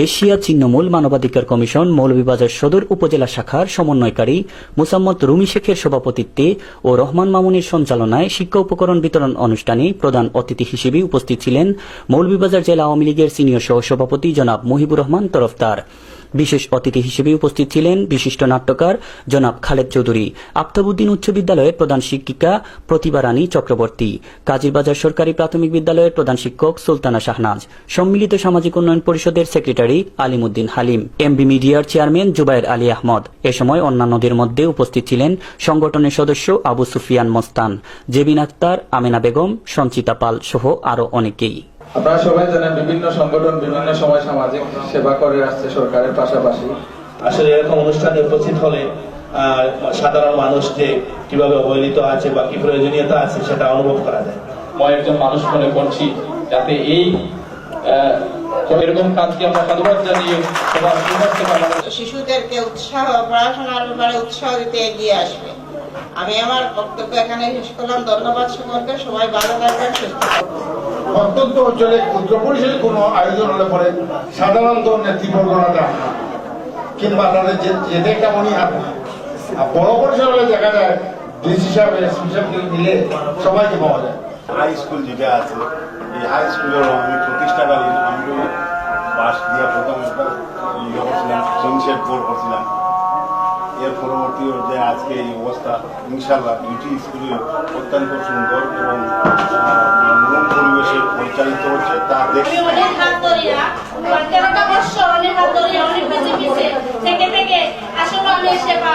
Asia ছিন্নমূল মানবাধিকার commission Moulvibazar সদর উপজেলা শাখার সমন্বয়কারী মোসাম্মদ রুমি শেখের সভাপতিত্বে ও রহমান মামুনের সঞ্চালনায় শিক্ষা উপকরণ বিতরণ অনুষ্ঠানে প্রধান অতিথি হিসেবে উপস্থিত ছিলেন মৌলভীবাজার জেলা আওয়ামী লীগের সিনিয়র সহসভাপতি জনাব মুহিবুর রহমান তরফদার। বিশেষ অতিথি হিসেবে উপস্থিত ছিলেন বিশিষ্ট নাট্যকার জনাব খালেদ চৌধুরী, আফতাবউদ্দিন উচ্চ বিদ্যালয়ের প্রধান শিক্ষিকা প্রতিভা রানী চক্রবর্তী, কাজীরবাজার সরকারি প্রাথমিক বিদ্যালয়ের প্রধান শিক্ষক সুলতানা শাহনাজ, সম্মিলিত সামাজিক উন্নয়ন পরিষদের সেক্রেটারি আলিমউদ্দিন হালিম, এমবি মিডিয়ার চেয়ারম্যান জুবায়ের আলী আহমদ। এ সময় অন্যান্যদের মধ্যে উপস্থিত ছিলেন সংগঠনের সদস্য আবু সুফিয়ান মস্তান, জেবিন আক্তার, আমেনা বেগম, সঞ্চিতা পাল সহ আরো অনেকেই। আপনারা সবাই জানেন বিভিন্ন সংগঠন বিভিন্ন সময় সামাজিক সেবা করে আসছে সরকারের পাশাপাশি। আসলে এরকম অনুষ্ঠানে উপস্থিত হলে সাধারণ মানুষ যে কিভাবে অবহেলিত আছে বা কি প্রয়োজনীয়তা আছে সেটা অনুভব করা যায়। মই একজন মানুষ মনে করছি যাতে এই এরকম কাজকে আমরা সাধুবাদ জানিয়ে শিশুদেরকে উৎসাহ, পড়াশোনার ব্যাপারে উৎসাহ দিতে এগিয়ে আসবে। আমি আমার বক্তব্য এখানে শেষ করলাম। ধন্যবাদ সকলকে। সবাই ভালো থাকবেন, সুস্থ থাকবেন। অত্যন্ত অঞ্চলে ক্ষুদ্র পরিসরে কোনো আয়োজন হলে পরে সাধারণত নেতৃবর্গরা যান না, কিংবা তাদের যেতে কেমনই হাতে। আর বড় পরিসর হলে দেখা যায় ডিস হিসাবে মিলে সবাইকে পাওয়া যায়। হাই স্কুল যেটা আছে, এই হাই স্কুলের আমি প্রতিষ্ঠাকালীন আমি পাশ দিয়ে প্রথম করছিলাম, সেন্সেট কোর করছিলাম। এর পরবর্তী যে আজকে এই অবস্থা, ইনশাল্লাহ দুইটি স্কুলে অত্যন্ত সুন্দর এবং পরিবেশে পরিচালিত হচ্ছে তা দেখে থেকে আসলে আমি সেবা